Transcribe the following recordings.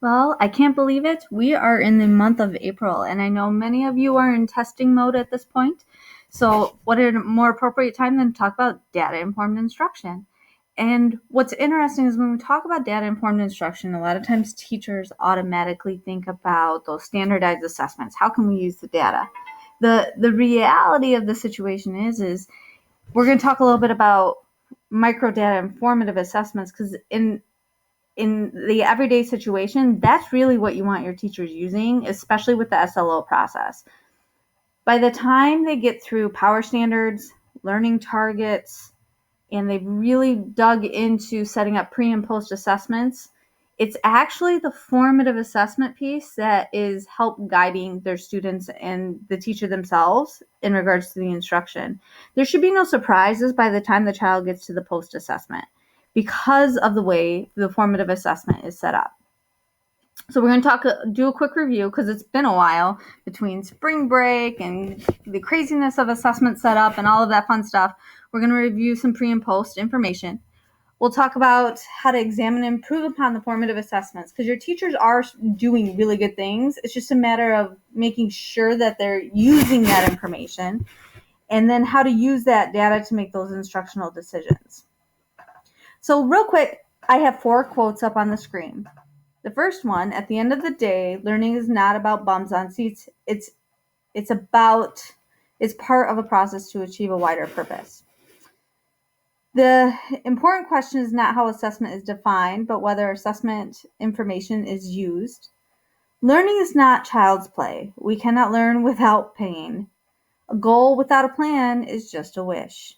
Well, I can't believe it. We are in the month of April, and I know many of you are in testing mode at this point. So, what a more appropriate time than to talk about data informed instruction? And what's interesting is when we talk about data informed instruction, a lot of times teachers automatically think about those standardized assessments. How can we use the data? The reality of the situation is we're going to talk a little bit about micro data informative assessments because in the everyday situation, that's really what you want your teachers using, especially with the SLO process. By the time they get through power standards, learning targets, and they've really dug into setting up pre and post assessments, it's actually the formative assessment piece that is help guiding their students and the teacher themselves in regards to the instruction. There should be no surprises by the time the child gets to the post assessment because of the way the formative assessment is set up. So we're going to do a quick review because it's been a while between spring break and the craziness of assessment setup and all of that fun stuff. We're going to review some pre and post information. We'll talk about how to examine and improve upon the formative assessments because your teachers are doing really good things. It's just a matter of making sure that they're using that information and then how to use that data to make those instructional decisions. So real quick, I have 4 quotes up on the screen. The first one, at the end of the day, learning is not about bums on seats. It's part of a process to achieve a wider purpose. The important question is not how assessment is defined, but whether assessment information is used. Learning is not child's play. We cannot learn without pain. A goal without a plan is just a wish.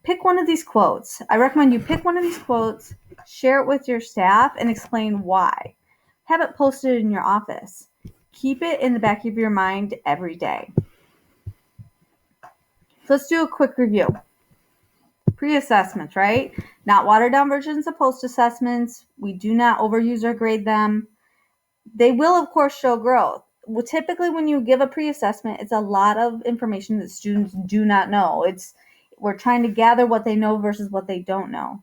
Pick one of these quotes. I recommend you pick one of these quotes, share it with your staff, and explain why. Have it posted in your office. Keep it in the back of your mind every day. So let's do a quick review. Pre-assessments, right? Not watered down versions of post-assessments. We do not overuse or grade them. They will, of course, show growth. Well, typically, when you give a pre-assessment, it's a lot of information that students do not know. We're trying to gather what they know versus what they don't know.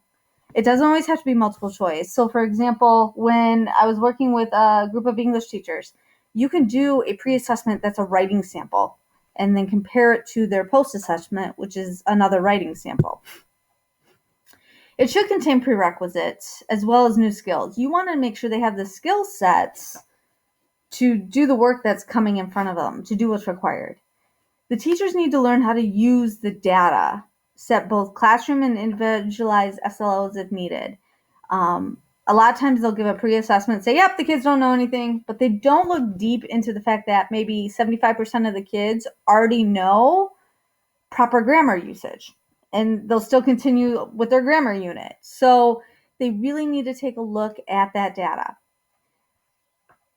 It doesn't always have to be multiple choice. So, for example, when I was working with a group of English teachers, you can do a pre-assessment that's a writing sample and then compare it to their post-assessment, which is another writing sample. It should contain prerequisites as well as new skills. You want to make sure they have the skill sets to do the work that's coming in front of them, to do what's required. The teachers need to learn how to use the data, set both classroom and individualized SLOs if needed. A lot of times they'll give a pre-assessment, say, yep, the kids don't know anything, but they don't look deep into the fact that maybe 75% of the kids already know proper grammar usage, and they'll still continue with their grammar unit. So they really need to take a look at that data.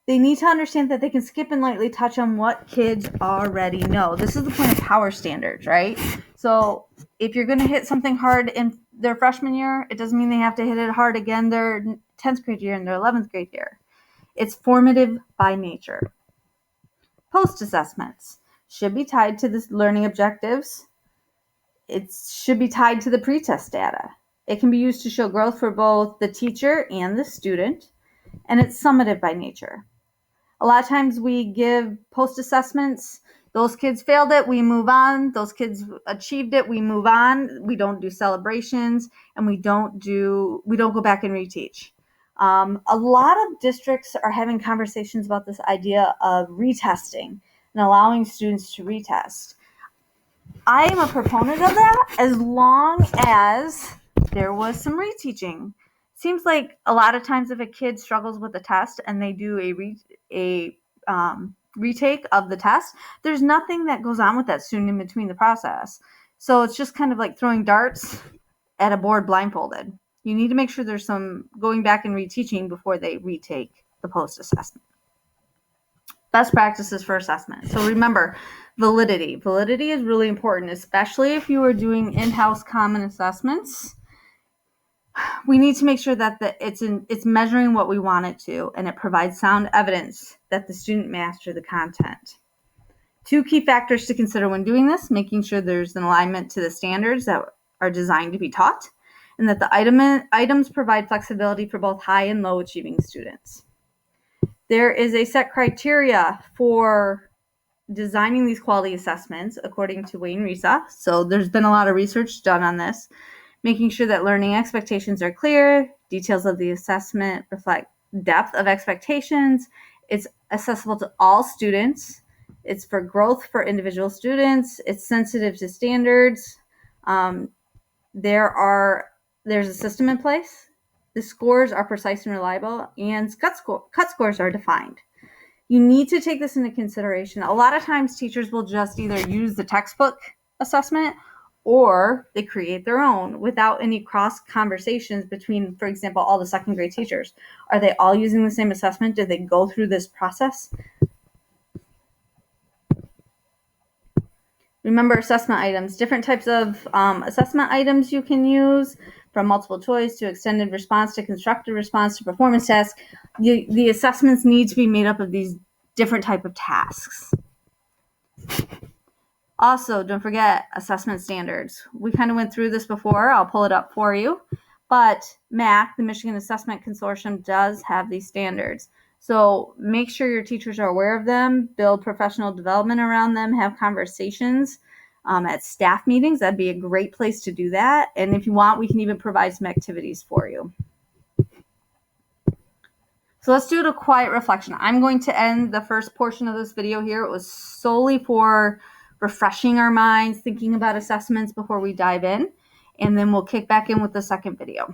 They need to understand that they can skip and lightly touch on what kids already know. This is the point of power standards, right? So if you're going to hit something hard in their freshman year, it doesn't mean they have to hit it hard again their 10th grade year and their 11th grade year. It's formative by nature. Post-assessments should be tied to the learning objectives. It should be tied to the pretest data. It can be used to show growth for both the teacher and the student, and it's summative by nature. A lot of times we give post-assessments. Those kids failed it, we move on. Those kids achieved it, we move on. We don't do celebrations, and we don't go back and reteach. A lot of districts are having conversations about this idea of retesting and allowing students to retest. I am a proponent of that as long as there was some reteaching. Seems like a lot of times if a kid struggles with a test and they do a retake of the test, there's nothing that goes on with that student in between the process. So it's just kind of like throwing darts at a board blindfolded. You need to make sure there's some going back and reteaching before they retake the post-assessment. Best practices for assessment. So remember, validity. Validity is really important, especially if you are doing in-house common assessments. We need to make sure that it's measuring what we want it to, and it provides sound evidence that the student mastered the content. 2 key factors to consider when doing this: making sure there's an alignment to the standards that are designed to be taught, and that the items provide flexibility for both high and low achieving students. There is a set criteria for designing these quality assessments according to Wayne Risa. So there's been a lot of research done on this, making sure that learning expectations are clear, details of the assessment reflect depth of expectations, it's accessible to all students, it's for growth for individual students, it's sensitive to standards. There's a system in place. The scores are precise and reliable, and cut scores are defined. You need to take this into consideration. A lot of times teachers will just either use the textbook assessment or they create their own without any cross conversations between, for example, all the second grade teachers. Are they all using the same assessment? Did they go through this process? Remember assessment items, different types of assessment items you can use, from multiple choice to extended response to constructive response to performance tasks. The assessments need to be made up of these different type of tasks. Also, don't forget assessment standards. We kind of went through this before. I'll pull it up for you. But MAC, the Michigan Assessment Consortium, does have these standards. So make sure your teachers are aware of them, build professional development around them, have conversations at staff meetings. That'd be a great place to do that. And if you want, we can even provide some activities for you. So let's do a quiet reflection. I'm going to end the first portion of this video here. It was solely for refreshing our minds, thinking about assessments before we dive in, and then we'll kick back in with the second video.